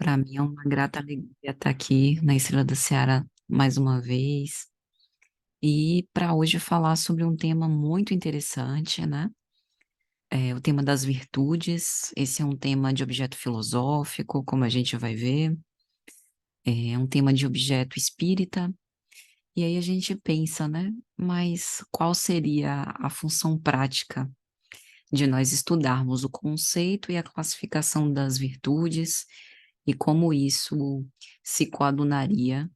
Para mim é uma grata alegria estar aqui na Estrela da Seara mais uma vez e para hoje falar sobre um tema muito interessante, né? O tema das virtudes. Esse é um tema de objeto filosófico, como a gente vai ver, é um tema de objeto espírita. E aí a gente pensa, né? Mas qual seria a função prática de nós estudarmos o conceito e a classificação das virtudes e como isso se coadunaria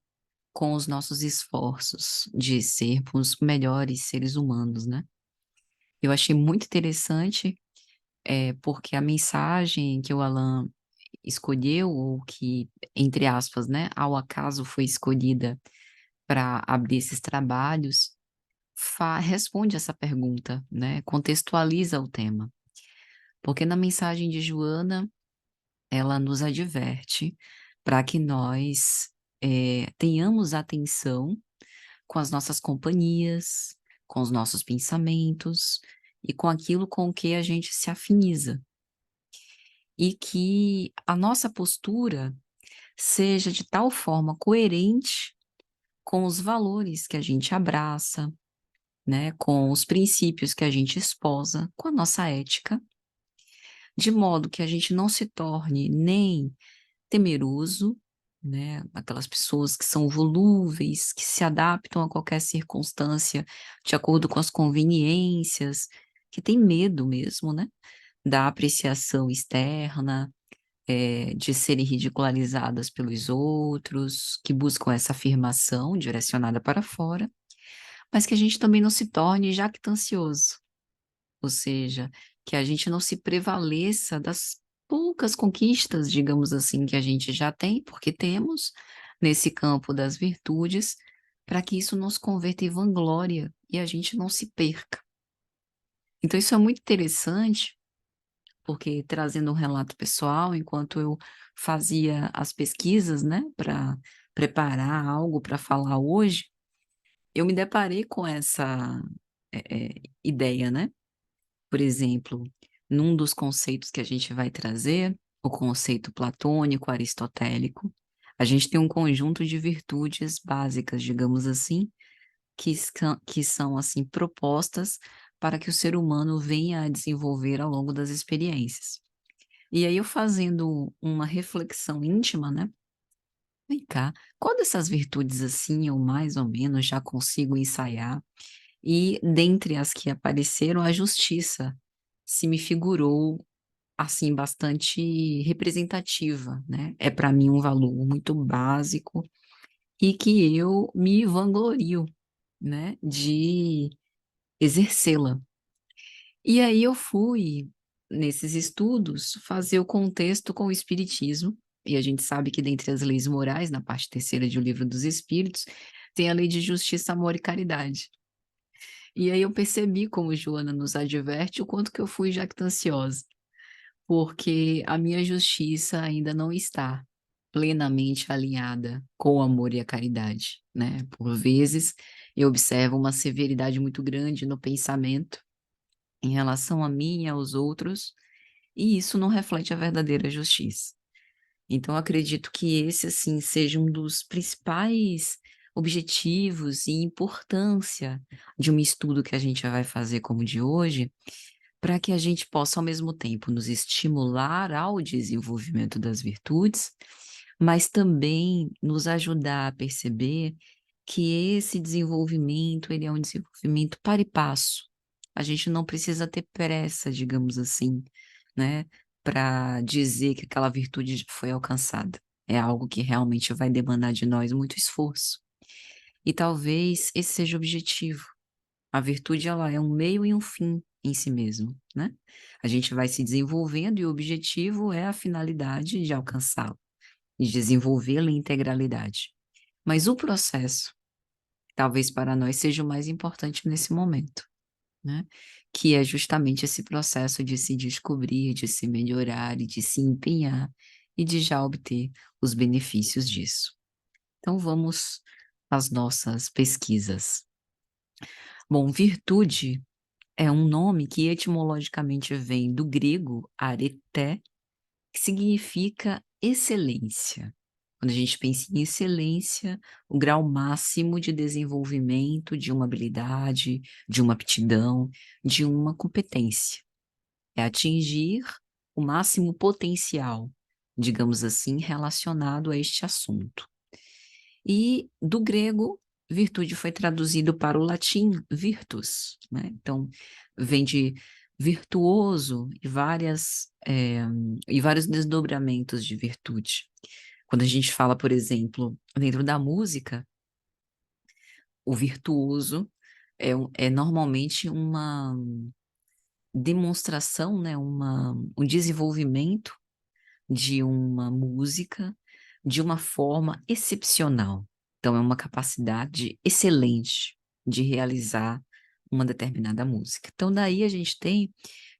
com os nossos esforços de sermos melhores seres humanos, né? Eu achei muito interessante, porque a mensagem que o Alan escolheu, ou que, entre aspas, né, ao acaso foi escolhida para abrir esses trabalhos, responde essa pergunta, né? Contextualiza o tema. Porque na mensagem de Joana, ela nos adverte para que nós tenhamos atenção com as nossas companhias, com os nossos pensamentos e com aquilo com o que a gente se afiniza. E que a nossa postura seja de tal forma coerente com os valores que a gente abraça, né, com os princípios que a gente esposa, com a nossa ética, de modo que a gente não se torne nem temeroso, né, aquelas pessoas que são volúveis, que se adaptam a qualquer circunstância de acordo com as conveniências, que tem medo mesmo, né, da apreciação externa, de serem ridicularizadas pelos outros, que buscam essa afirmação direcionada para fora, mas que a gente também não se torne jactancioso, ou seja, que a gente não se prevaleça das poucas conquistas, digamos assim, que a gente já tem, porque temos, nesse campo das virtudes, para que isso não se converta em vanglória e a gente não se perca. Então, isso é muito interessante, porque trazendo um relato pessoal, enquanto eu fazia as pesquisas, né, para preparar algo para falar hoje, eu me deparei com essa ideia, né? Por exemplo, num dos conceitos que a gente vai trazer, o conceito platônico, aristotélico, a gente tem um conjunto de virtudes básicas, digamos assim, que são assim propostas para que o ser humano venha a desenvolver ao longo das experiências. E aí eu fazendo uma reflexão íntima, né? Vem cá, qual dessas virtudes assim eu mais ou menos já consigo ensaiar? E dentre as que apareceram, a justiça se me figurou, assim, bastante representativa, né. É para mim um valor muito básico e que eu me vanglorio, né, de exercê-la. E aí eu fui, nesses estudos, fazer o contexto com o espiritismo, e a gente sabe que dentre as leis morais, na parte terceira de O Livro dos Espíritos, tem a lei de justiça, amor e caridade. E aí eu percebi, como Joana nos adverte, o quanto que eu fui jactanciosa, porque a minha justiça ainda não está plenamente alinhada com o amor e a caridade, né? Por vezes eu observo uma severidade muito grande no pensamento em relação a mim e aos outros, e isso não reflete a verdadeira justiça. Então, eu acredito que esse, assim, seja um dos principais objetivos e importância de um estudo que a gente vai fazer como o de hoje, para que a gente possa, ao mesmo tempo, nos estimular ao desenvolvimento das virtudes, mas também nos ajudar a perceber que esse desenvolvimento, ele é um desenvolvimento para e passo. A gente não precisa ter pressa, digamos assim, né, para dizer que aquela virtude já foi alcançada. É algo que realmente vai demandar de nós muito esforço. E talvez esse seja o objetivo. A virtude, ela é um meio e um fim em si mesmo, né. A gente vai se desenvolvendo e o objetivo é a finalidade de alcançá-lo, de desenvolvê-lo em integralidade. Mas o processo, talvez para nós seja o mais importante nesse momento, né, que é justamente esse processo de se descobrir, de se melhorar e de se empenhar, e de já obter os benefícios disso. Então vamos às nossas pesquisas. Bom, virtude é um nome que etimologicamente vem do grego areté, que significa excelência. Quando a gente pensa em excelência, o grau máximo de desenvolvimento de uma habilidade, de uma aptidão, de uma competência. É atingir o máximo potencial, digamos assim, relacionado a este assunto. E do grego, virtude foi traduzido para o latim virtus, né? Então, vem de virtuoso e vários desdobramentos de virtude. Quando a gente fala, por exemplo, dentro da música, o virtuoso é normalmente uma demonstração, né, um desenvolvimento de uma música de uma forma excepcional. Então, é uma capacidade excelente de realizar uma determinada música. Então, daí a gente tem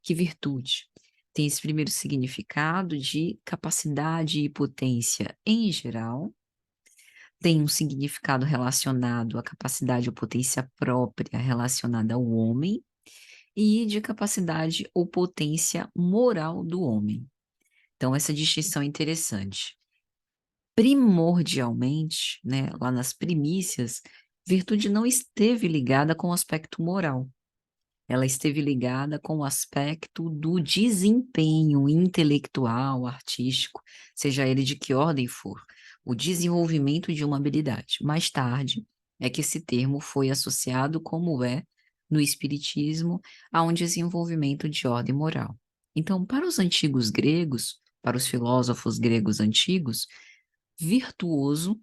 que virtude tem esse primeiro significado de capacidade e potência em geral, tem um significado relacionado à capacidade ou potência própria relacionada ao homem, e de capacidade ou potência moral do homem. Então, essa distinção é interessante. Primordialmente, né, lá nas primícias, virtude não esteve ligada com o aspecto moral. Ela esteve ligada com o aspecto do desempenho intelectual, artístico, seja ele de que ordem for, o desenvolvimento de uma habilidade. Mais tarde, é que esse termo foi associado, como é no Espiritismo, a um desenvolvimento de ordem moral. Então, para os antigos gregos, para os filósofos gregos antigos, virtuoso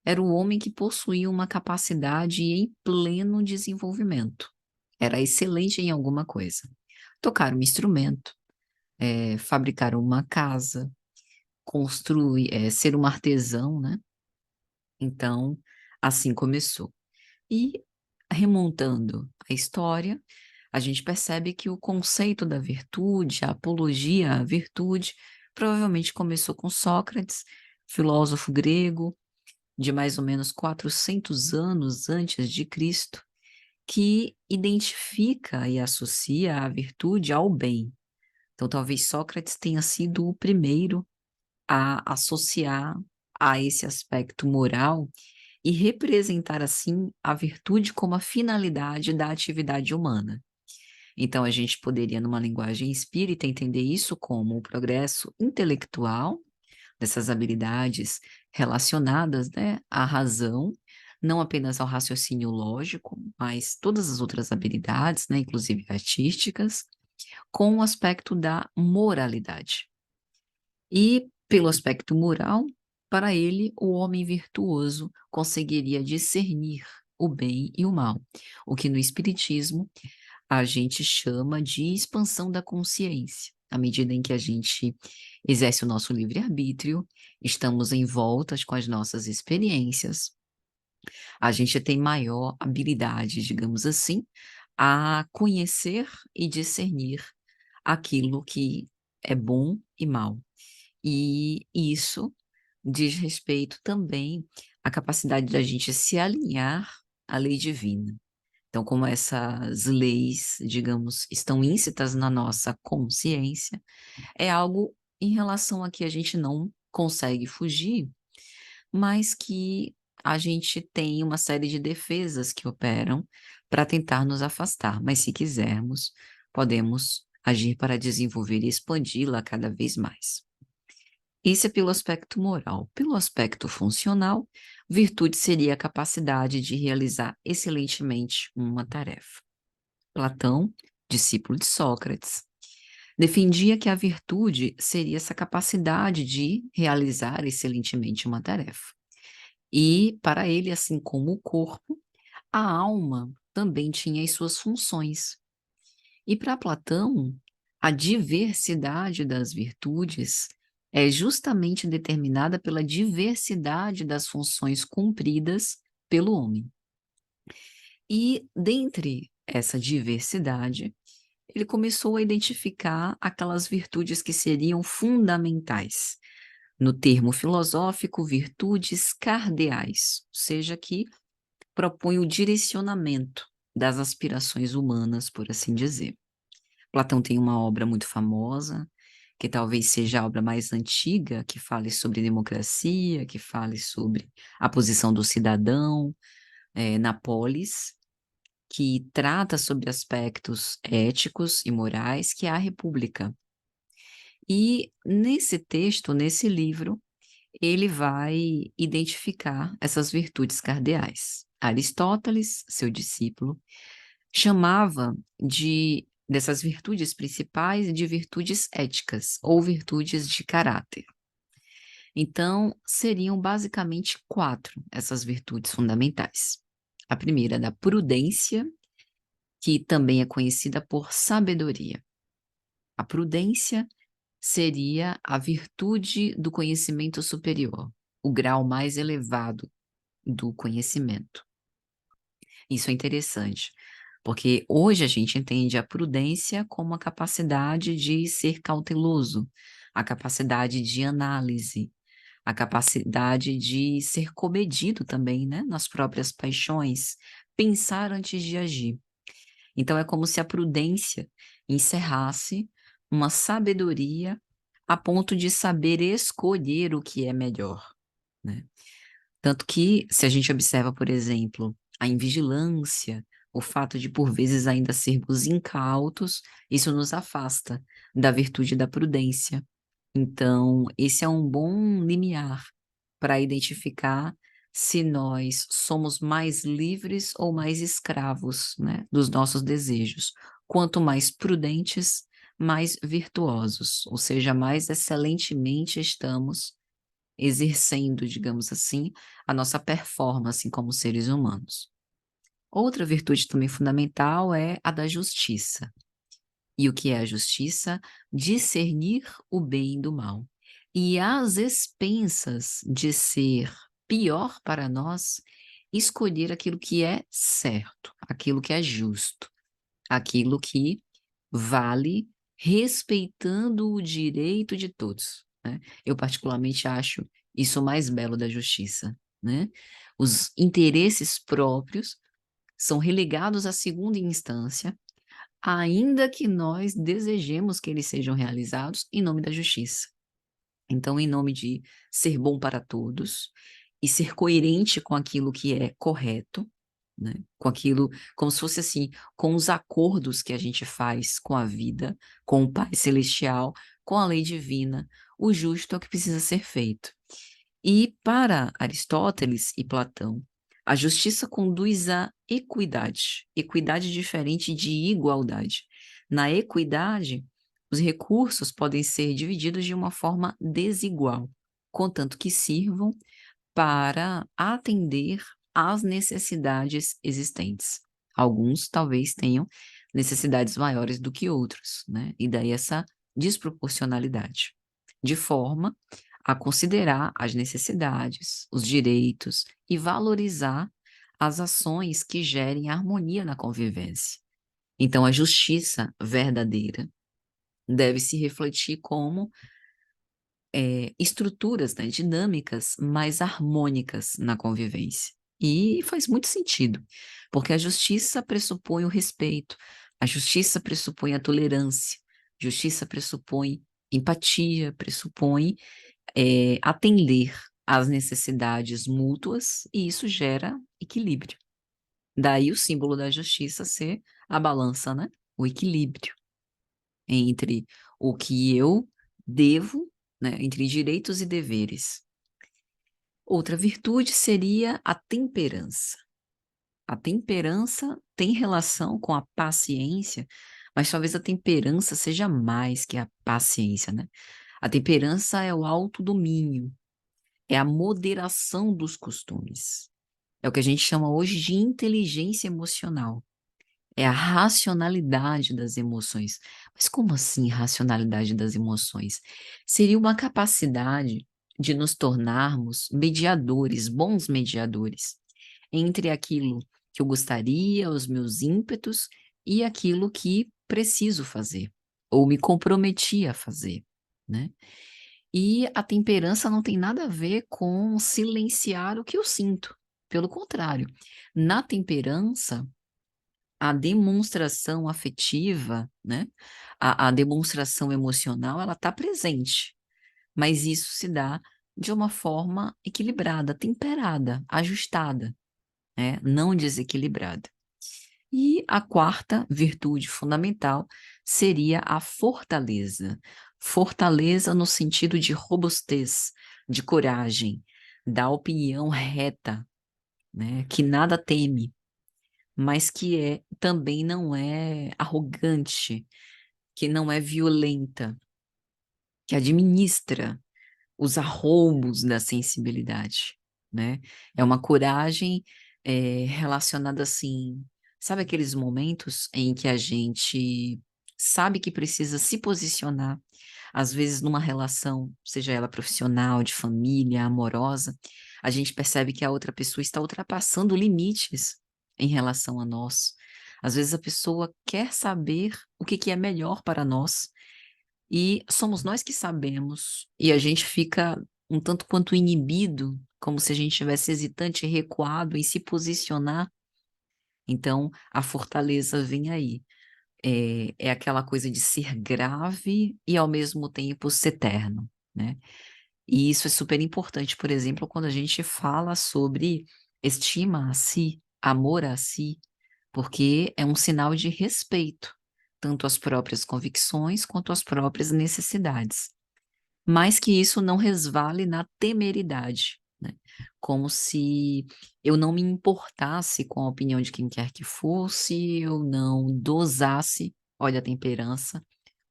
era o homem que possuía uma capacidade em pleno desenvolvimento. Era excelente em alguma coisa. Tocar um instrumento, fabricar uma casa, construir, ser um artesão, né? Então, assim começou. E remontando a história, a gente percebe que o conceito da virtude, a apologia à virtude, provavelmente começou com Sócrates, filósofo grego, de mais ou menos 400 anos antes de Cristo, que identifica e associa a virtude ao bem. Então, talvez Sócrates tenha sido o primeiro a associar a esse aspecto moral e representar, assim, a virtude como a finalidade da atividade humana. Então, a gente poderia, numa linguagem espírita, entender isso como o progresso intelectual dessas habilidades relacionadas, né, à razão, não apenas ao raciocínio lógico, mas todas as outras habilidades, né, inclusive artísticas, com o aspecto da moralidade. E, pelo aspecto moral, para ele, o homem virtuoso conseguiria discernir o bem e o mal, o que no Espiritismo a gente chama de expansão da consciência. À medida em que a gente exerce o nosso livre-arbítrio, estamos em voltas com as nossas experiências, a gente tem maior habilidade, digamos assim, a conhecer e discernir aquilo que é bom e mal. E isso diz respeito também à capacidade da gente se alinhar à lei divina. Então, como essas leis, digamos, estão íncitas na nossa consciência, é algo em relação a que a gente não consegue fugir, mas que a gente tem uma série de defesas que operam para tentar nos afastar. Mas se quisermos, podemos agir para desenvolver e expandi-la cada vez mais. Isso é pelo aspecto moral. Pelo aspecto funcional, virtude seria a capacidade de realizar excelentemente uma tarefa. Platão, discípulo de Sócrates, defendia que a virtude seria essa capacidade de realizar excelentemente uma tarefa. E, para ele, assim como o corpo, a alma também tinha as suas funções. E para Platão, a diversidade das virtudes é justamente determinada pela diversidade das funções cumpridas pelo homem. E, dentre essa diversidade, ele começou a identificar aquelas virtudes que seriam fundamentais. No termo filosófico, virtudes cardeais, ou seja, que propõe o direcionamento das aspirações humanas, por assim dizer. Platão tem uma obra muito famosa, que talvez seja a obra mais antiga, que fale sobre democracia, que fale sobre a posição do cidadão, na polis, que trata sobre aspectos éticos e morais, que é a República. E nesse texto, nesse livro, ele vai identificar essas virtudes cardeais. Aristóteles, seu discípulo, chamava dessas virtudes principais de virtudes éticas ou virtudes de caráter. Então, seriam basicamente 4 essas virtudes fundamentais. A primeira é da prudência, que também é conhecida por sabedoria. A prudência seria a virtude do conhecimento superior, o grau mais elevado do conhecimento. Isso é interessante, porque hoje a gente entende a prudência como a capacidade de ser cauteloso, a capacidade de análise, a capacidade de ser comedido também, né, nas próprias paixões, pensar antes de agir. Então é como se a prudência encerrasse uma sabedoria a ponto de saber escolher o que é melhor, né? Tanto que, se a gente observa, por exemplo, a invigilância, o fato de, por vezes, ainda sermos incautos, isso nos afasta da virtude da prudência. Então, esse é um bom limiar para identificar se nós somos mais livres ou mais escravos, né, dos nossos desejos. Quanto mais prudentes, mais virtuosos, ou seja, mais excelentemente estamos exercendo, digamos assim, a nossa performance como seres humanos. Outra virtude também fundamental é a da justiça. E o que é a justiça? Discernir o bem do mal. E às expensas de ser pior para nós, escolher aquilo que é certo, aquilo que é justo, aquilo que vale, respeitando o direito de todos, né? Eu particularmente acho isso o mais belo da justiça, né? Os interesses próprios são relegados à segunda instância, ainda que nós desejemos que eles sejam realizados em nome da justiça. Então, em nome de ser bom para todos e ser coerente com aquilo que é correto, né? Com aquilo, como se fosse assim, com os acordos que a gente faz com a vida, com o Pai Celestial, com a lei divina, o justo é o que precisa ser feito. E para Aristóteles e Platão, a justiça conduz à equidade. Equidade diferente de igualdade. Na equidade, os recursos podem ser divididos de uma forma desigual, contanto que sirvam para atender às necessidades existentes. Alguns talvez tenham necessidades maiores do que outros, né? E daí essa desproporcionalidade. De forma a considerar as necessidades, os direitos e valorizar as ações que gerem harmonia na convivência. Então, a justiça verdadeira deve se refletir como estruturas, né, dinâmicas mais harmônicas na convivência. E faz muito sentido, porque a justiça pressupõe o respeito, a justiça pressupõe a tolerância, a justiça pressupõe empatia, pressupõe atender às necessidades mútuas, e isso gera equilíbrio. Daí o símbolo da justiça ser a balança, né? O equilíbrio entre o que eu devo, né? Entre direitos e deveres. Outra virtude seria a temperança. A temperança tem relação com a paciência, mas talvez a temperança seja mais que a paciência, né? A temperança é o autodomínio, é a moderação dos costumes. É o que a gente chama hoje de inteligência emocional. É a racionalidade das emoções. Mas como assim racionalidade das emoções? Seria uma capacidade de nos tornarmos mediadores, bons mediadores, entre aquilo que eu gostaria, os meus ímpetos, e aquilo que preciso fazer, ou me comprometi a fazer, né? E a temperança não tem nada a ver com silenciar o que eu sinto. Pelo contrário, na temperança, a demonstração afetiva, né? A demonstração emocional, ela está presente, mas isso se dá de uma forma equilibrada, temperada, ajustada, né? Não desequilibrada. E a quarta virtude fundamental seria a fortaleza. Fortaleza no sentido de robustez, de coragem, da opinião reta, né? Que nada teme, mas que também não é arrogante, que não é violenta, que administra os arroubos da sensibilidade, né? É uma coragem relacionada assim, sabe aqueles momentos em que a gente sabe que precisa se posicionar, às vezes numa relação, seja ela profissional, de família, amorosa, a gente percebe que a outra pessoa está ultrapassando limites em relação a nós. Às vezes a pessoa quer saber o que que é melhor para nós, e somos nós que sabemos, e a gente fica um tanto quanto inibido, como se a gente estivesse hesitante e recuado em se posicionar. Então, a fortaleza vem aí. É aquela coisa de ser grave e, ao mesmo tempo, ser terno, né? E isso é super importante, por exemplo, quando a gente fala sobre estima a si, amor a si, porque é um sinal de respeito, tanto às próprias convicções quanto às próprias necessidades. Mas que isso não resvale na temeridade, né? Como se eu não me importasse com a opinião de quem quer que fosse, eu não dosasse, olha a temperança,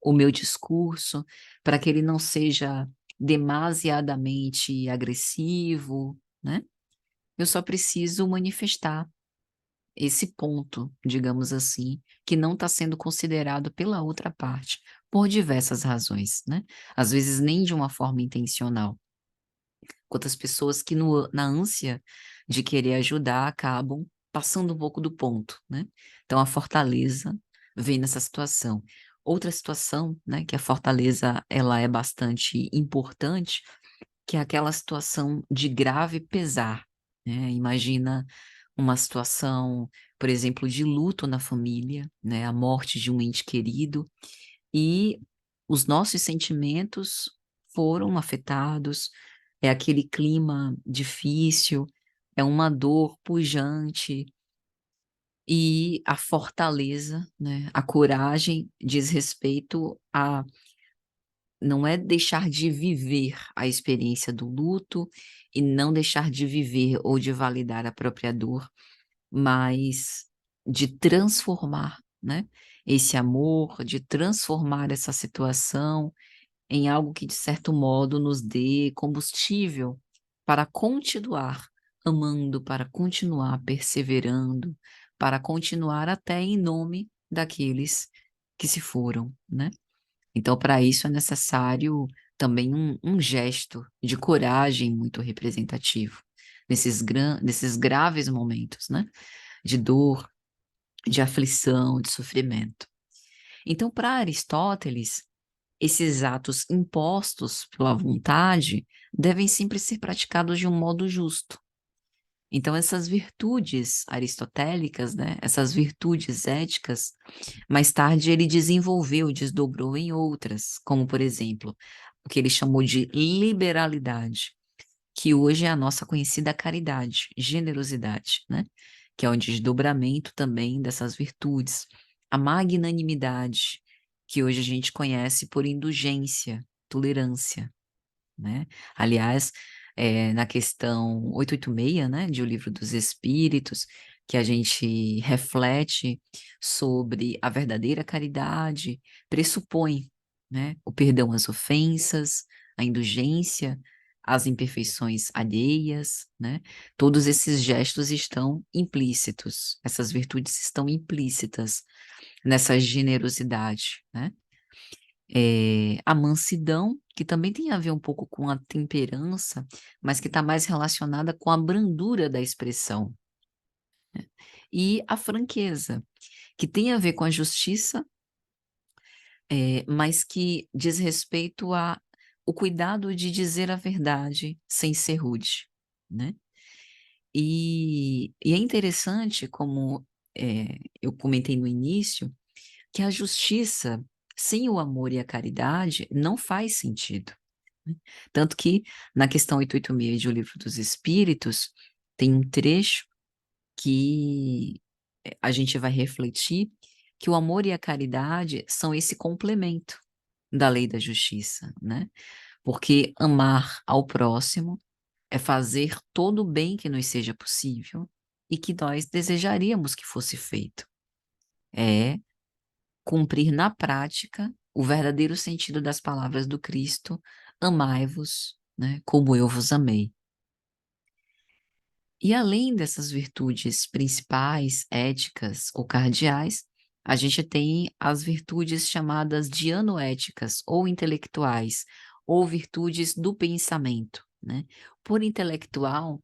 o meu discurso, para que ele não seja demasiadamente agressivo, né? Eu só preciso manifestar esse ponto, digamos assim, que não está sendo considerado pela outra parte, por diversas razões, né? Às vezes nem de uma forma intencional. Quantas pessoas que na ânsia de querer ajudar acabam passando um pouco do ponto, né? Então a fortaleza vem nessa situação. Outra situação, né, que a fortaleza ela é bastante importante, que é aquela situação de grave pesar, né? Imagina uma situação, por exemplo, de luto na família, né? A morte de um ente querido, e os nossos sentimentos foram afetados, é aquele clima difícil, é uma dor pujante, e a fortaleza, né? A coragem diz respeito a não é deixar de viver a experiência do luto e não deixar de viver ou de validar a própria dor, mas de transformar, né, esse amor, de transformar essa situação em algo que, de certo modo, nos dê combustível para continuar amando, para continuar perseverando, para continuar até em nome daqueles que se foram, né? Então, para isso é necessário também um gesto de coragem muito representativo, nesses graves momentos, né? De dor, de aflição, de sofrimento. Então, para Aristóteles, esses atos impostos pela vontade devem sempre ser praticados de um modo justo. Então, essas virtudes aristotélicas, né, essas virtudes éticas, mais tarde ele desenvolveu, desdobrou em outras, como, por exemplo, o que ele chamou de liberalidade, que hoje é a nossa conhecida caridade, generosidade, né? Que é um desdobramento também dessas virtudes. A magnanimidade, que hoje a gente conhece por indulgência, tolerância, né? Aliás, na questão 886, né, de O Livro dos Espíritos, que a gente reflete sobre a verdadeira caridade, pressupõe, né, o perdão às ofensas, a indulgência às imperfeições alheias, né? Todos esses gestos estão implícitos, essas virtudes estão implícitas nessa generosidade, né? A mansidão, que também tem a ver um pouco com a temperança, mas que está mais relacionada com a brandura da expressão. E a franqueza, que tem a ver com a justiça, mas que diz respeito a o cuidado de dizer a verdade sem ser rude, né? E é interessante como eu comentei no início, que a justiça sem o amor e a caridade não faz sentido, né. Tanto que na questão 886 de O Livro dos Espíritos, tem um trecho que a gente vai refletir que o amor e a caridade são esse complemento da lei da justiça, né. Porque amar ao próximo é fazer todo o bem que nos seja possível e que nós desejaríamos que fosse feito. É cumprir na prática o verdadeiro sentido das palavras do Cristo: "Amai-vos, né, como eu vos amei". E além dessas virtudes principais, éticas ou cardeais, a gente tem as virtudes chamadas de anoéticas ou intelectuais, ou virtudes do pensamento, né. Por intelectual,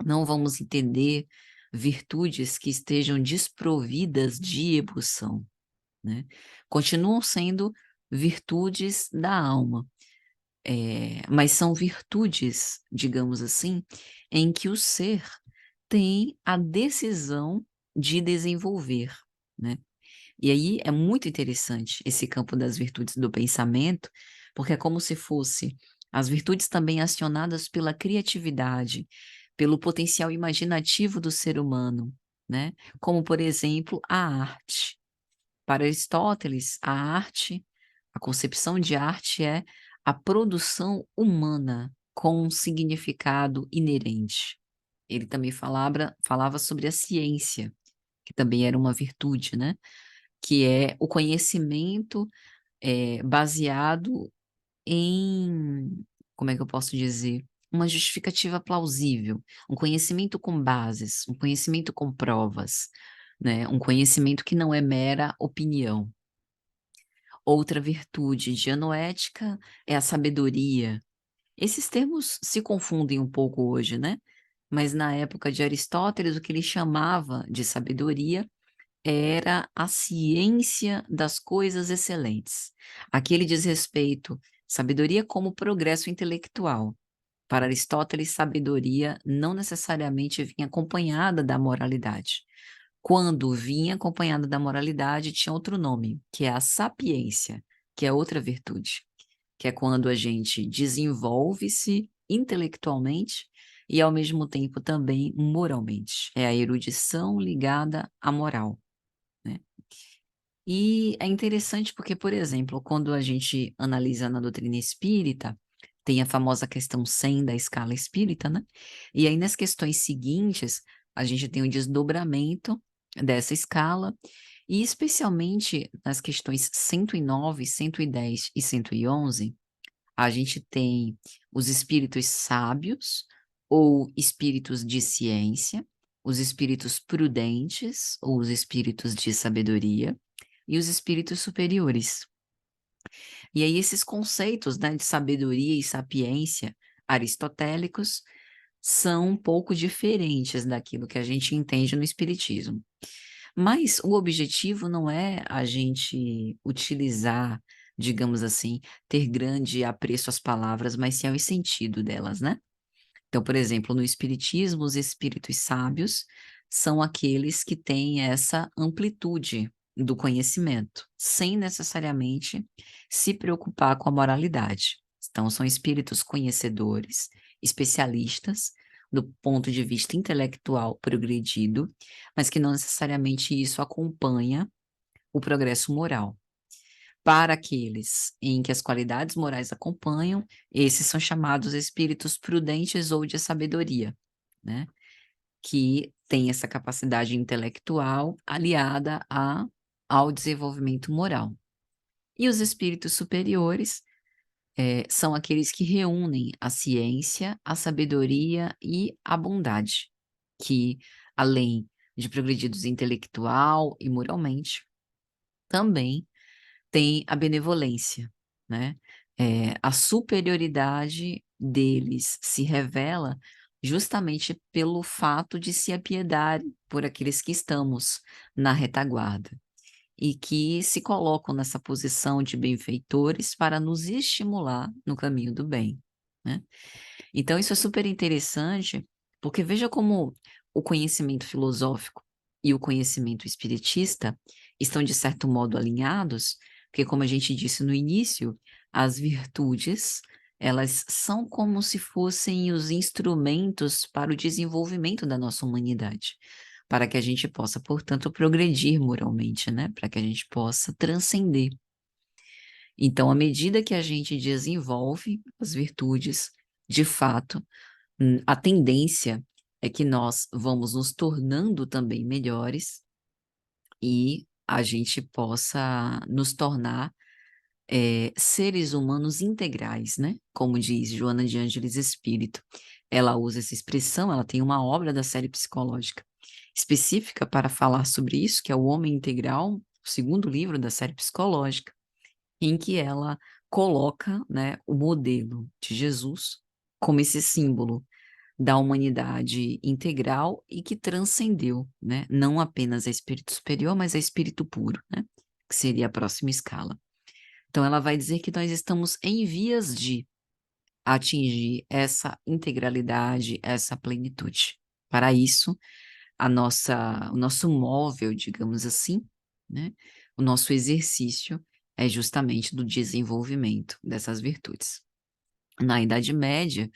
não vamos entender virtudes que estejam desprovidas de emoção, né. Continuam sendo virtudes da alma, mas são virtudes, digamos assim, em que o ser tem a decisão de desenvolver, né. E aí é muito interessante esse campo das virtudes do pensamento, porque é como se fosse as virtudes também acionadas pela criatividade, pelo potencial imaginativo do ser humano, né, como por exemplo, a arte. Para Aristóteles, a arte, a concepção de arte é a produção humana com um significado inerente. Ele também falava sobre a ciência, que também era uma virtude, né, que é o conhecimento, baseado em, como é que eu posso dizer? Uma justificativa plausível, um conhecimento com bases, um conhecimento com provas, né, um conhecimento que não é mera opinião. Outra virtude de anoética é a sabedoria. Esses termos se confundem um pouco hoje, né, mas na época de Aristóteles, o que ele chamava de sabedoria era a ciência das coisas excelentes. Aqui ele diz respeito sabedoria como progresso intelectual. Para Aristóteles, sabedoria não necessariamente vinha acompanhada da moralidade. Quando vinha acompanhada da moralidade, tinha outro nome, que é a sapiência, que é outra virtude, que é quando a gente desenvolve-se intelectualmente e, ao mesmo tempo, também moralmente. É a erudição ligada à moral, né. E é interessante porque, por exemplo, quando a gente analisa na doutrina espírita, tem a famosa questão 100 da escala espírita, né, e aí nas questões seguintes, a gente tem o desdobramento dessa escala, e especialmente nas questões 109, 110 e 111, a gente tem os espíritos sábios, ou espíritos de ciência, os espíritos prudentes, ou os espíritos de sabedoria, e os espíritos superiores. E aí esses conceitos, né, de sabedoria e sapiência aristotélicos são um pouco diferentes daquilo que a gente entende no espiritismo. Mas o objetivo não é a gente utilizar, digamos assim, ter grande apreço às palavras, mas sim ao sentido delas, né. Então, por exemplo, no espiritismo, os espíritos sábios são aqueles que têm essa amplitude do conhecimento, sem necessariamente se preocupar com a moralidade. Então, são espíritos conhecedores, especialistas, do ponto de vista intelectual progredido, mas que não necessariamente isso acompanha o progresso moral. Para aqueles em que as qualidades morais acompanham, esses são chamados espíritos prudentes ou de sabedoria, né, que têm essa capacidade intelectual aliada ao desenvolvimento moral. E os espíritos superiores, são aqueles que reúnem a ciência, a sabedoria e a bondade, que além de progredidos intelectual e moralmente, também tem a benevolência, né. A superioridade deles se revela justamente pelo fato de se apiedarem por aqueles que estamos na retaguarda, e que se colocam nessa posição de benfeitores para nos estimular no caminho do bem, né. Então isso é super interessante, porque veja como o conhecimento filosófico e o conhecimento espiritista estão, de certo modo, alinhados, porque, como a gente disse no início, as virtudes, elas são como se fossem os instrumentos para o desenvolvimento da nossa humanidade, para que a gente possa, portanto, progredir moralmente, né? Para que a gente possa transcender. Então, à medida que a gente desenvolve as virtudes, de fato, a tendência é que nós vamos nos tornando também melhores e a gente possa nos tornar seres humanos integrais, né? Como diz Joana de Ângeles Espírito. Ela usa essa expressão, ela tem uma obra da série psicológica específica para falar sobre isso, que é o Homem Integral, o segundo livro da série psicológica, em que ela coloca, né, o modelo de Jesus como esse símbolo da humanidade integral e que transcendeu, né, não apenas a espírito superior, mas a espírito puro, né, que seria a próxima escala. Então, ela vai dizer que nós estamos em vias de atingir essa integralidade, essa plenitude. Para isso, o nosso móvel, digamos assim, né, o nosso exercício é justamente do desenvolvimento dessas virtudes. Na Idade Média,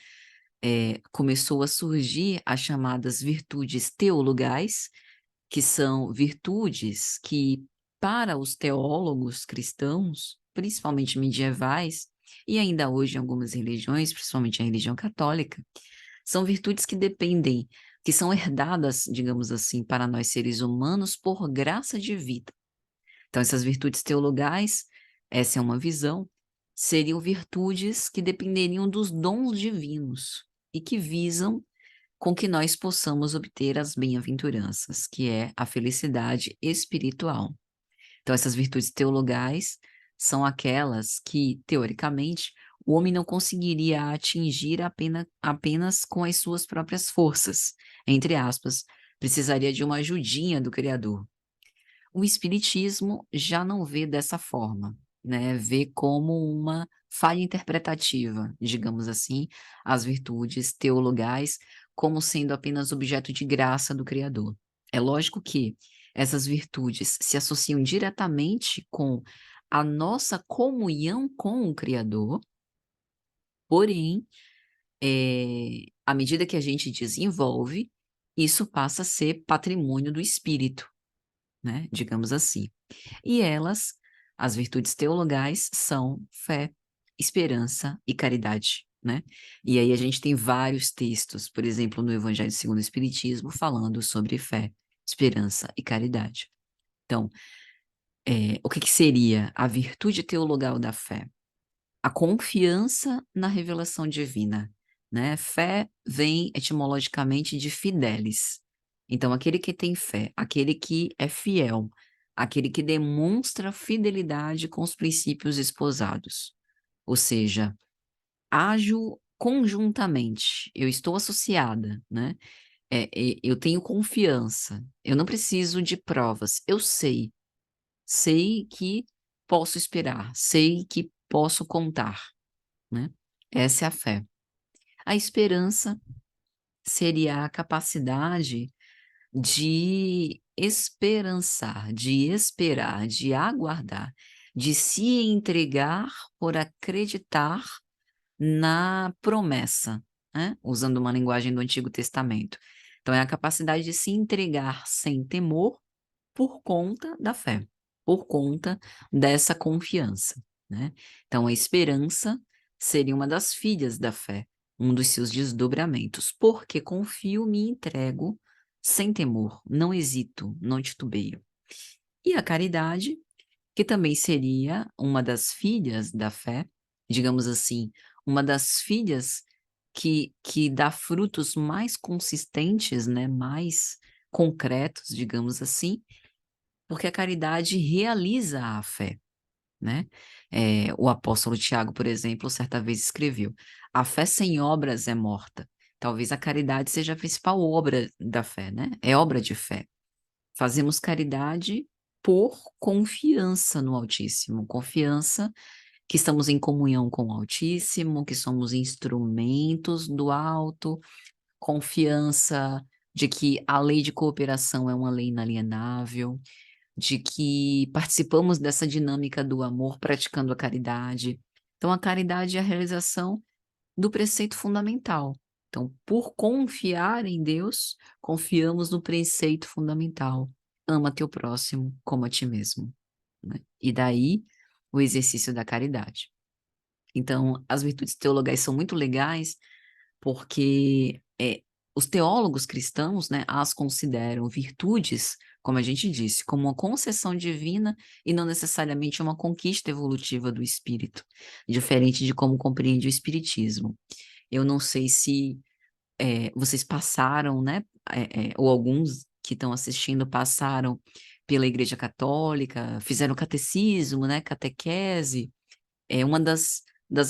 começou a surgir as chamadas virtudes teologais, que são virtudes que, para os teólogos cristãos, principalmente medievais, e ainda hoje em algumas religiões, principalmente a religião católica, são virtudes que dependem, que são herdadas, digamos assim, para nós seres humanos por graça de vida. Então, essas virtudes teologais, essa é uma visão, seriam virtudes que dependeriam dos dons divinos e que visam com que nós possamos obter as bem-aventuranças, que é a felicidade espiritual. Então, essas virtudes teologais são aquelas que, teoricamente, o homem não conseguiria atingir apenas com as suas próprias forças. Entre aspas, precisaria de uma ajudinha do Criador. O Espiritismo já não vê dessa forma, né? Vê como uma falha interpretativa, digamos assim, as virtudes teologais como sendo apenas objeto de graça do Criador. É lógico que essas virtudes se associam diretamente com a nossa comunhão com o Criador, porém, à medida que a gente desenvolve, isso passa a ser patrimônio do espírito, né? Digamos assim. E elas, as virtudes teologais, são fé, esperança e caridade, né? E aí a gente tem vários textos, por exemplo, no Evangelho segundo o Espiritismo, falando sobre fé, esperança e caridade. Então, o que que seria a virtude teologal da fé? A confiança na revelação divina, né? Fé vem etimologicamente de fidelis. Então, aquele que tem fé, aquele que é fiel, aquele que demonstra fidelidade com os princípios esposados. Ou seja, ajo conjuntamente, eu estou associada, né? Eu tenho confiança, eu não preciso de provas, eu sei que posso esperar, sei que posso contar, né? Essa é a fé. A esperança seria a capacidade de esperançar, de esperar, de aguardar, de se entregar por acreditar na promessa, né? Usando uma linguagem do Antigo Testamento. Então, é a capacidade de se entregar sem temor por conta da fé, por conta dessa confiança, né? Então, a esperança seria uma das filhas da fé, um dos seus desdobramentos. Porque confio, me entrego sem temor, não hesito, não titubeio. E a caridade, que também seria uma das filhas da fé, digamos assim, uma das filhas que dá frutos mais consistentes, né, mais concretos, digamos assim, porque a caridade realiza a fé, né? O apóstolo Tiago, por exemplo, certa vez escreveu: a fé sem obras é morta. Talvez a caridade seja a principal obra da fé, né? É obra de fé. Fazemos caridade por confiança no Altíssimo, confiança que estamos em comunhão com o Altíssimo, que somos instrumentos do Alto, confiança de que a lei de cooperação é uma lei inalienável, de que participamos dessa dinâmica do amor praticando a caridade. Então, a caridade é a realização do preceito fundamental. Então, por confiar em Deus, confiamos no preceito fundamental: ama teu próximo como a ti mesmo, né? E daí o exercício da caridade. Então, as virtudes teologais são muito legais porque os teólogos cristãos, né, as consideram virtudes, como a gente disse, como uma concessão divina e não necessariamente uma conquista evolutiva do espírito, diferente de como compreende o espiritismo. Eu não sei se vocês passaram, né, ou alguns que estão assistindo passaram pela Igreja Católica, fizeram catecismo, né, catequese. É uma das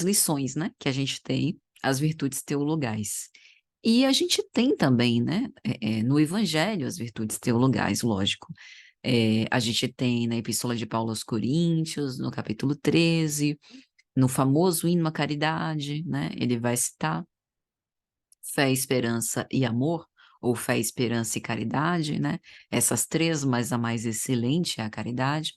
lições, né, que a gente tem, as virtudes teologais. E a gente tem também, né, no Evangelho, as virtudes teologais, lógico. A gente tem na Epístola de Paulo aos Coríntios, no capítulo 13, no famoso hino à caridade, né, ele vai citar fé, esperança e amor, ou fé, esperança e caridade, né? Essas três, mas a mais excelente é a caridade.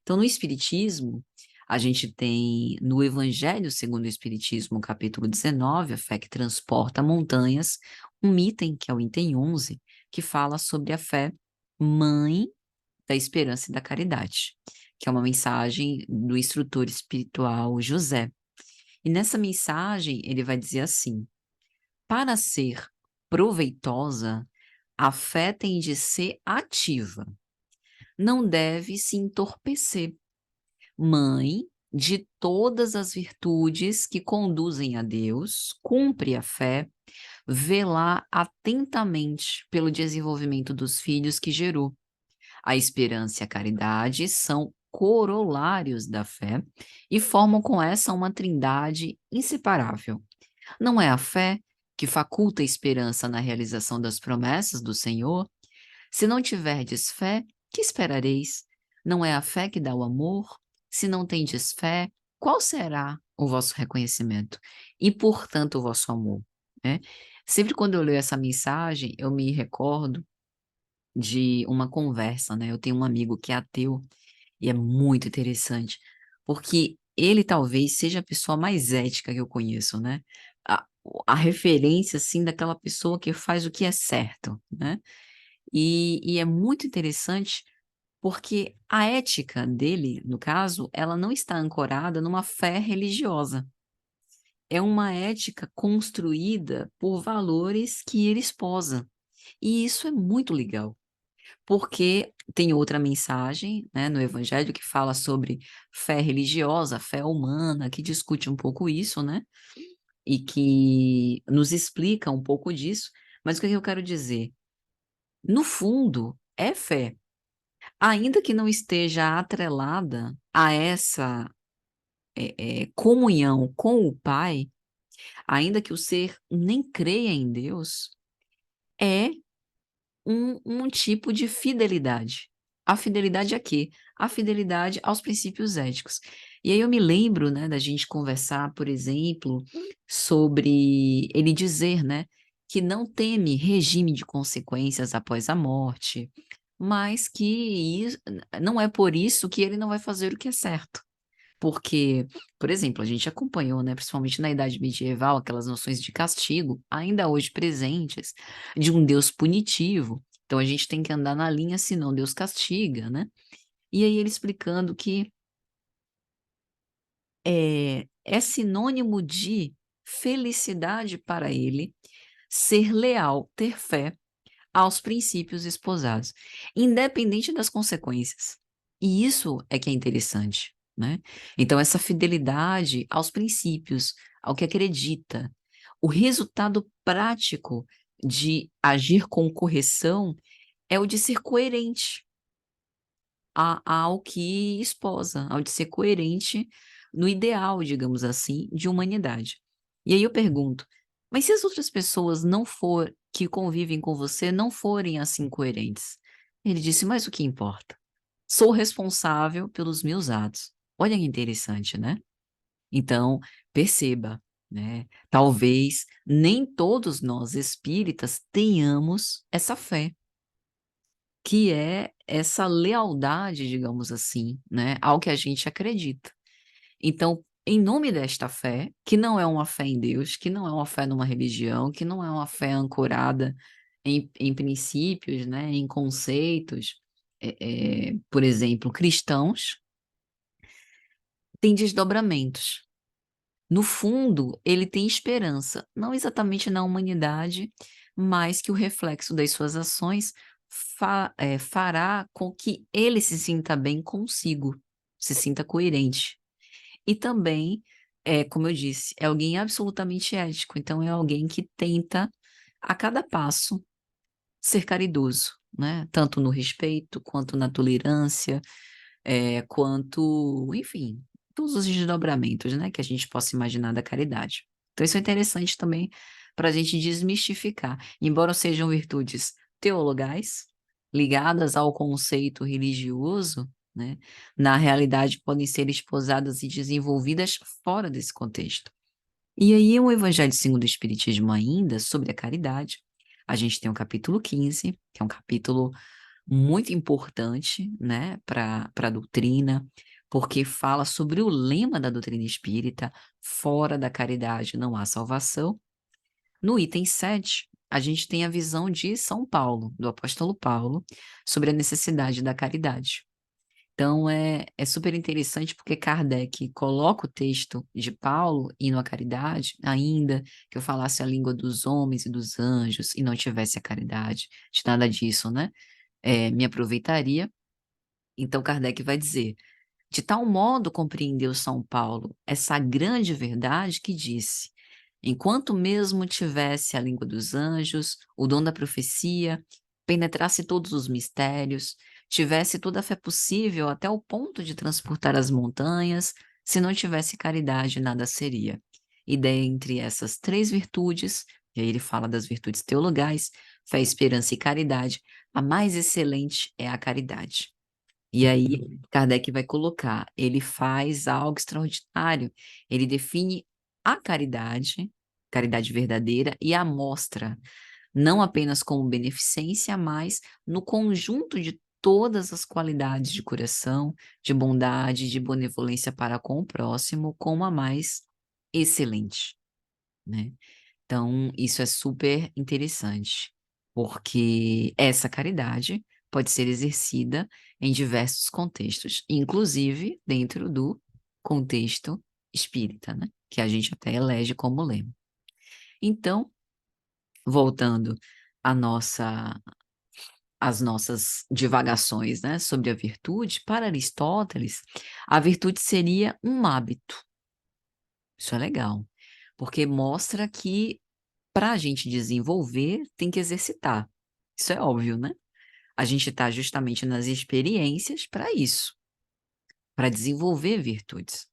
Então, no Espiritismo, a gente tem no Evangelho segundo o Espiritismo, capítulo 19, a fé que transporta montanhas, um item, que é o item 11, que fala sobre a fé mãe da esperança e da caridade, que é uma mensagem do instrutor espiritual José. E nessa mensagem, ele vai dizer assim: para ser proveitosa, a fé tem de ser ativa, não deve se entorpecer. Mãe de todas as virtudes que conduzem a Deus, cumpre a fé velar atentamente pelo desenvolvimento dos filhos que gerou. A esperança e a caridade são corolários da fé e formam com essa uma trindade inseparável. Não é a fé que faculta a esperança na realização das promessas do Senhor? Se não tiverdes fé, que esperareis? Não é a fé que dá o amor? Se não tendes fé, qual será o vosso reconhecimento? E, portanto, o vosso amor, né? Sempre quando eu leio essa mensagem, eu me recordo de uma conversa, né? Eu tenho um amigo que é ateu e é muito interessante, porque ele talvez seja a pessoa mais ética que eu conheço, né? A, a referência, assim, daquela pessoa que faz o que é certo, né? E é muito interessante porque a ética dele, no caso, ela não está ancorada numa fé religiosa. É uma ética construída por valores que ele esposa. E isso é muito legal. Porque tem outra mensagem, né, no Evangelho que fala sobre fé religiosa, fé humana, que discute um pouco isso, né, e que nos explica um pouco disso. Mas o que eu quero dizer? No fundo, é fé. Ainda que não esteja atrelada a essa comunhão com o Pai, ainda que o ser nem creia em Deus, é um tipo de fidelidade. A fidelidade a quê? A fidelidade aos princípios éticos. E aí eu me lembro, né, da gente conversar, por exemplo, sobre ele dizer, né, que não teme regime de consequências após a morte, mas que não é por isso que ele não vai fazer o que é certo. Porque, por exemplo, a gente acompanhou, né, principalmente na Idade Medieval, aquelas noções de castigo, ainda hoje presentes, de um Deus punitivo. Então a gente tem que andar na linha, senão Deus castiga, né? E aí ele explicando que é sinônimo de felicidade para ele ser leal, ter fé aos princípios esposados, independente das consequências. E isso é que é interessante, né? Então, essa fidelidade aos princípios, ao que acredita, o resultado prático de agir com correção é o de ser coerente ao que esposa, ao de ser coerente no ideal, digamos assim, de humanidade. E aí eu pergunto, mas se as outras pessoas não for, que convivem com você não forem assim coerentes? Ele disse, mas o que importa? Sou responsável pelos meus atos. Olha que interessante, né? Então, perceba. né? Talvez nem todos nós espíritas tenhamos essa fé, que é essa lealdade, digamos assim, né, ao que a gente acredita. Então, em nome desta fé, que não é uma fé em Deus, que não é uma fé numa religião, que não é uma fé ancorada em princípios, né, em conceitos, por exemplo, cristãos, tem desdobramentos. No fundo, ele tem esperança, não exatamente na humanidade, mas que o reflexo das suas ações fará com que ele se sinta bem consigo, se sinta coerente. E também, como eu disse, é alguém absolutamente ético, então é alguém que tenta, a cada passo, ser caridoso, né? Tanto no respeito, quanto na tolerância, quanto, enfim, todos os desdobramentos, né, que a gente possa imaginar da caridade. Então, isso é interessante também para a gente desmistificar. Embora sejam virtudes teologais, ligadas ao conceito religioso, né, na realidade podem ser esposadas e desenvolvidas fora desse contexto. E aí, o Evangelho segundo o Espiritismo ainda, sobre a caridade, a gente tem o capítulo 15, que é um capítulo muito importante, né, para a doutrina, porque fala sobre o lema da doutrina espírita: fora da caridade não há salvação. No item 7, a gente tem a visão de São Paulo, do apóstolo Paulo, sobre a necessidade da caridade. Então, é super interessante porque Kardec coloca o texto de Paulo indo à caridade, ainda que eu falasse a língua dos homens e dos anjos e não tivesse a caridade, de nada disso, né? Me aproveitaria. Então, Kardec vai dizer: de tal modo compreendeu São Paulo essa grande verdade que disse: enquanto mesmo tivesse a língua dos anjos, o dom da profecia, penetrasse todos os mistérios, tivesse toda a fé possível até o ponto de transportar as montanhas, se não tivesse caridade, nada seria. E dentre essas três virtudes, e aí ele fala das virtudes teologais, fé, esperança e caridade, a mais excelente é a caridade. E aí, Kardec vai colocar, ele faz algo extraordinário, ele define a caridade, caridade verdadeira, e a mostra, não apenas como beneficência, mas no conjunto de todas as qualidades de coração, de bondade, de benevolência para com o próximo, como a mais excelente, né? Então, isso é super interessante, porque essa caridade pode ser exercida em diversos contextos, inclusive dentro do contexto espírita, né? Que a gente até elege como lema. Então, voltando à nossa, às nossas divagações, né, sobre a virtude, para Aristóteles, a virtude seria um hábito. Isso é legal, porque mostra que para a gente desenvolver, tem que exercitar. Isso é óbvio, né? A gente está justamente nas experiências para isso, para desenvolver virtudes.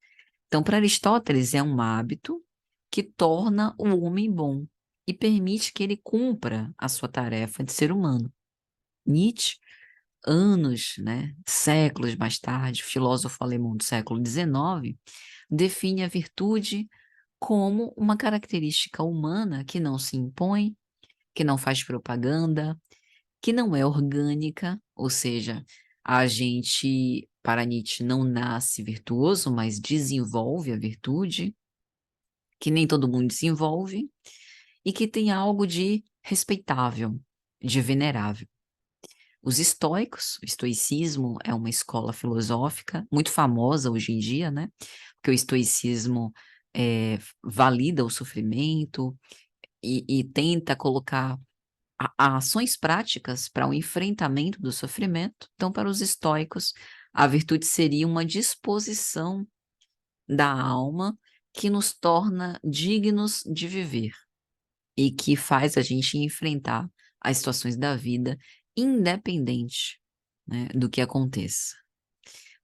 Então, para Aristóteles, é um hábito que torna o homem bom e permite que ele cumpra a sua tarefa de ser humano. Nietzsche, anos, né, séculos mais tarde, filósofo alemão do século XIX, define a virtude como uma característica humana que não se impõe, que não faz propaganda, que não é orgânica, ou seja, a gente, para Nietzsche, não nasce virtuoso, mas desenvolve a virtude, que nem todo mundo desenvolve, e que tem algo de respeitável, de venerável. Os estoicos, o estoicismo é uma escola filosófica muito famosa hoje em dia, né? Porque o estoicismo valida o sofrimento e tenta colocar ações práticas para o enfrentamento do sofrimento. Então, para os estoicos, a virtude seria uma disposição da alma que nos torna dignos de viver e que faz a gente enfrentar as situações da vida, independente, né, do que aconteça.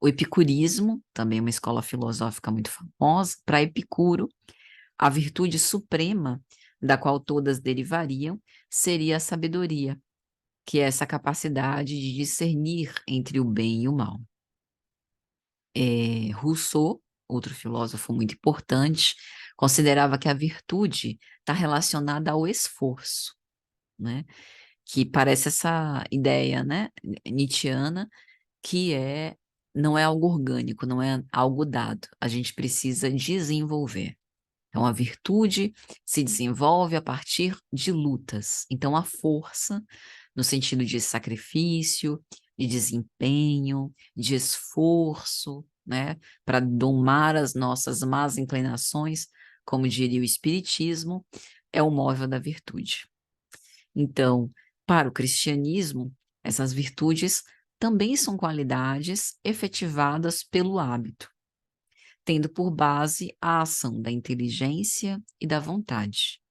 O epicurismo, também uma escola filosófica muito famosa, para Epicuro, a virtude suprema, da qual todas derivariam, seria a sabedoria, que é essa capacidade de discernir entre o bem e o mal. Rousseau outro filósofo muito importante, considerava que a virtude está relacionada ao esforço, né? Que parece essa ideia, né, nietzschiana, que não é algo orgânico, não é algo dado. A gente precisa desenvolver. Então, a virtude se desenvolve a partir de lutas. Então, a força, no sentido de sacrifício, de desempenho, de esforço, né, para domar as nossas más inclinações, como diria o Espiritismo, é o móvel da virtude. Então, para o cristianismo, essas virtudes também são qualidades efetivadas pelo hábito, tendo por base a ação da inteligência e da vontade.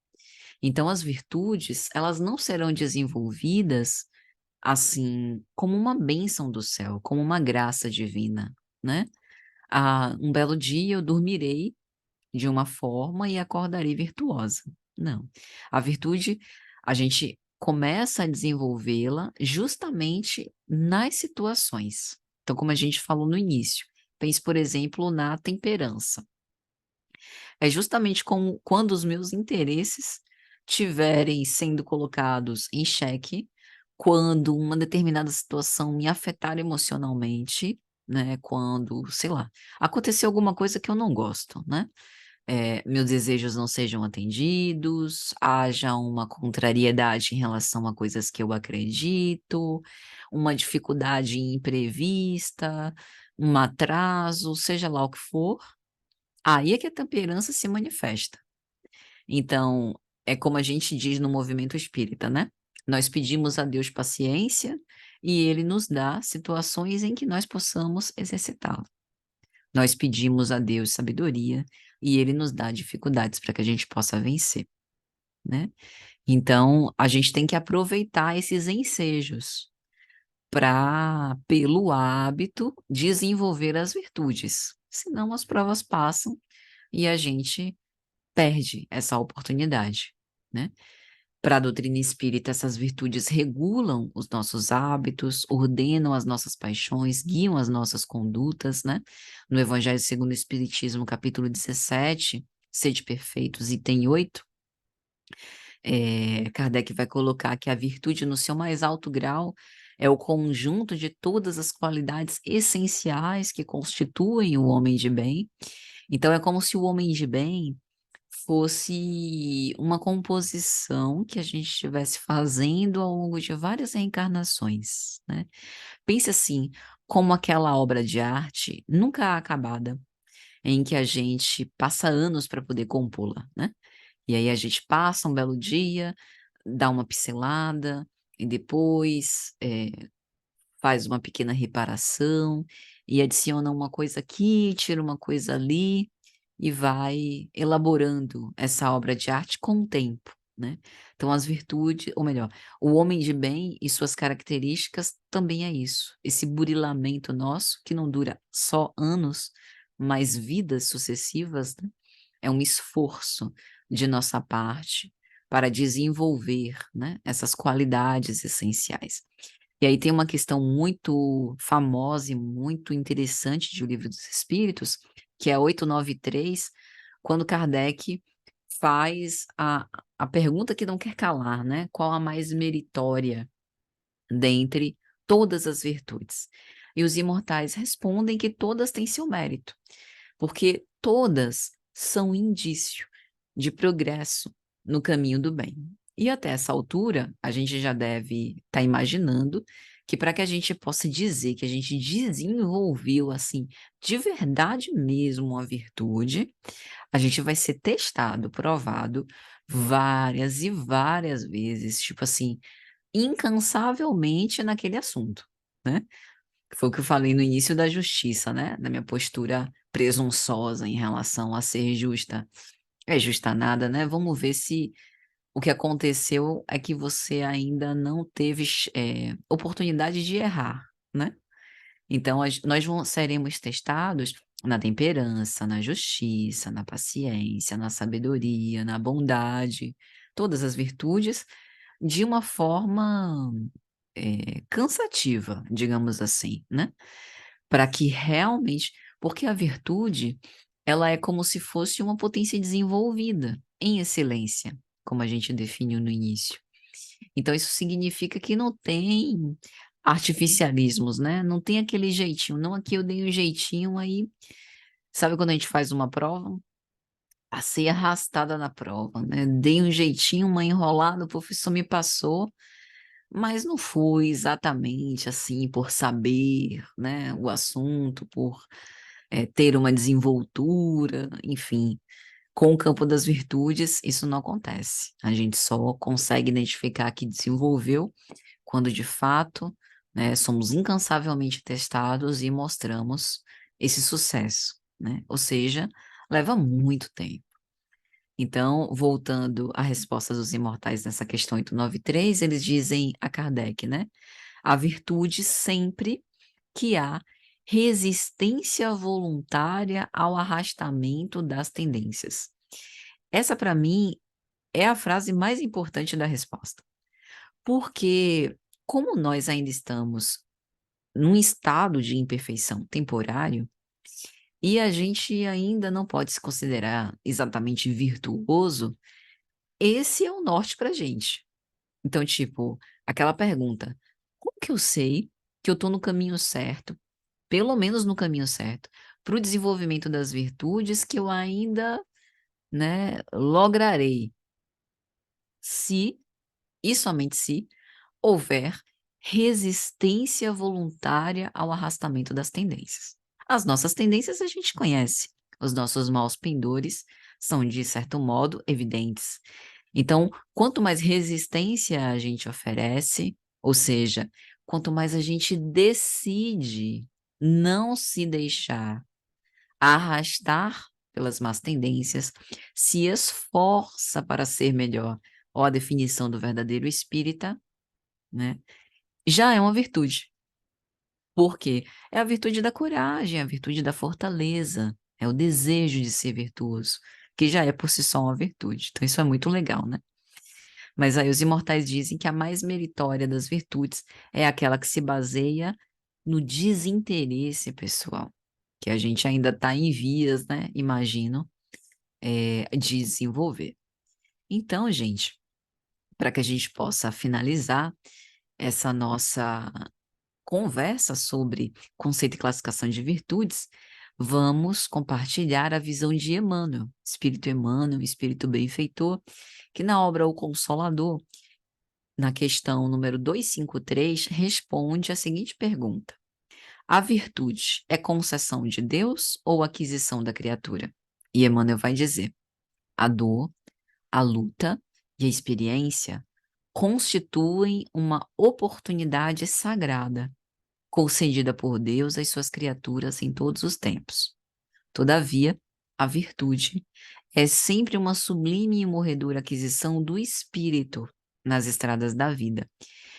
Então, as virtudes, elas não serão desenvolvidas assim como uma bênção do céu, como uma graça divina, né? Um belo dia eu dormirei de uma forma e acordarei virtuosa. Não. A virtude, a gente começa a desenvolvê-la justamente nas situações. Então, como a gente falou no início, pense, por exemplo, na temperança. É justamente como quando os meus interesses tiverem sendo colocados em xeque, quando uma determinada situação me afetar emocionalmente, né, quando, sei lá, aconteceu alguma coisa que eu não gosto, né? Meus desejos não sejam atendidos, haja uma contrariedade em relação a coisas que eu acredito, uma dificuldade imprevista, um atraso, seja lá o que for, aí é que a temperança se manifesta. Então, é como a gente diz no movimento espírita, né? Nós pedimos a Deus paciência e Ele nos dá situações em que nós possamos exercitá-la. Nós pedimos a Deus sabedoria e Ele nos dá dificuldades para que a gente possa vencer, né? Então, a gente tem que aproveitar esses ensejos para, pelo hábito, desenvolver as virtudes. Senão, as provas passam e a gente perde essa oportunidade, né? Para a doutrina espírita, essas virtudes regulam os nossos hábitos, ordenam as nossas paixões, guiam as nossas condutas, né? No Evangelho segundo o Espiritismo, capítulo 17, Sede Perfeitos, item 8, Kardec vai colocar que a virtude, no seu mais alto grau, é o conjunto de todas as qualidades essenciais que constituem o homem de bem. Então, é como se o homem de bem fosse uma composição que a gente estivesse fazendo ao longo de várias reencarnações, né? Pense assim, como aquela obra de arte nunca acabada, em que a gente passa anos para poder compô-la, né? E aí a gente passa um belo dia, dá uma pincelada, e depois faz uma pequena reparação e adiciona uma coisa aqui, tira uma coisa ali e vai elaborando essa obra de arte com o tempo, né? Então as virtudes, ou melhor, o homem de bem e suas características também é isso, esse burilamento nosso que não dura só anos, mas vidas sucessivas, né? É um esforço de nossa parte para desenvolver, né, essas qualidades essenciais. E aí tem uma questão muito famosa e muito interessante de O Livro dos Espíritos, que é a 893, quando Kardec faz a pergunta que não quer calar, né? Qual a mais meritória dentre todas as virtudes? E os imortais respondem que todas têm seu mérito, porque todas são indício de progresso no caminho do bem. E até essa altura, a gente já deve estar imaginando que para que a gente possa dizer que a gente desenvolveu, assim, de verdade mesmo uma virtude, a gente vai ser testado, provado várias e várias vezes, tipo assim, incansavelmente naquele assunto, né? Foi o que eu falei no início da justiça, né? Da minha postura presunçosa em relação a ser justa. É justa nada, né? Vamos ver se o que aconteceu é que você ainda não teve oportunidade de errar, né? Então, seremos testados na temperança, na justiça, na paciência, na sabedoria, na bondade, todas as virtudes, de uma forma cansativa, digamos assim, né? Para que realmente, porque a virtude, ela é como se fosse uma potência desenvolvida, em excelência, como a gente definiu no início. Então, isso significa que não tem artificialismos, né? Não tem aquele jeitinho. Não, aqui eu dei um jeitinho aí. Sabe quando a gente faz uma prova? Passei arrastada na prova, né? Dei um jeitinho, uma enrolada, o professor me passou, mas não foi exatamente assim por saber, né, o assunto, por ter uma desenvoltura, enfim. Com o campo das virtudes, isso não acontece. A gente só consegue identificar que desenvolveu quando de fato, né, somos incansavelmente testados e mostramos esse sucesso, né? Ou seja, leva muito tempo. Então, voltando à resposta dos imortais nessa questão 893, eles dizem a Kardec, né? A virtude sempre que há resistência voluntária ao arrastamento das tendências. Essa, para mim, é a frase mais importante da resposta. Porque, como nós ainda estamos num estado de imperfeição temporário, e a gente ainda não pode se considerar exatamente virtuoso, esse é o norte pra gente. Então, tipo, aquela pergunta: como que eu sei que eu tô no caminho certo, pelo menos no caminho certo, para o desenvolvimento das virtudes que eu ainda, né, lograrei, se, e somente se, houver resistência voluntária ao arrastamento das tendências. As nossas tendências a gente conhece, os nossos maus pendores são, de certo modo, evidentes. Então, quanto mais resistência a gente oferece, ou seja, quanto mais a gente decide não se deixar arrastar pelas más tendências, se esforça para ser melhor, ó a definição do verdadeiro espírita, né? Já é uma virtude. Por quê? É a virtude da coragem, é a virtude da fortaleza, é o desejo de ser virtuoso, que já é por si só uma virtude. Então, isso é muito legal, né? Mas aí os imortais dizem que a mais meritória das virtudes é aquela que se baseia no desinteresse pessoal, que a gente ainda está em vias, né? Imagino, de desenvolver. Então, gente, para que a gente possa finalizar essa nossa conversa sobre conceito e classificação de virtudes, vamos compartilhar a visão de Emmanuel, espírito benfeitor, que na obra O Consolador, na questão número 253, responde a seguinte pergunta: a virtude é concessão de Deus ou aquisição da criatura? E Emmanuel vai dizer: a dor, a luta e a experiência constituem uma oportunidade sagrada, concedida por Deus às suas criaturas em todos os tempos. Todavia, a virtude é sempre uma sublime e morredora aquisição do espírito nas estradas da vida,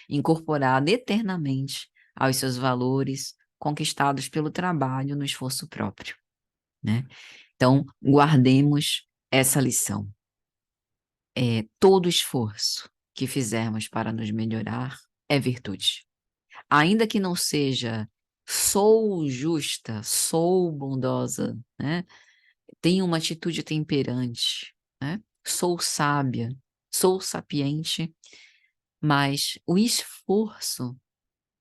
incorporada eternamente aos seus valores, conquistados pelo trabalho no esforço próprio, né? Então, guardemos essa lição. Todo esforço que fizermos para nos melhorar é virtude. Ainda que não seja sou justa, sou bondosa, né? Tenho uma atitude temperante, né? Sou sábia, sou sapiente, mas o esforço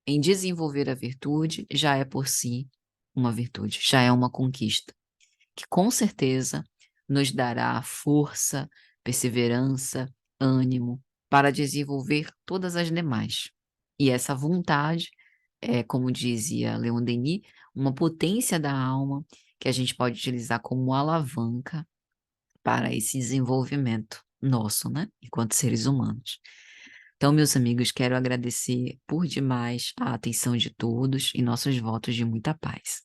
em desenvolver a virtude já é por si uma virtude, já é uma conquista, que com certeza nos dará força, perseverança, ânimo para desenvolver todas as demais. E essa vontade é, como dizia Leon Denis, uma potência da alma que a gente pode utilizar como alavanca para esse desenvolvimento nosso, né, enquanto seres humanos. Então, meus amigos, quero agradecer por demais a atenção de todos e nossos votos de muita paz.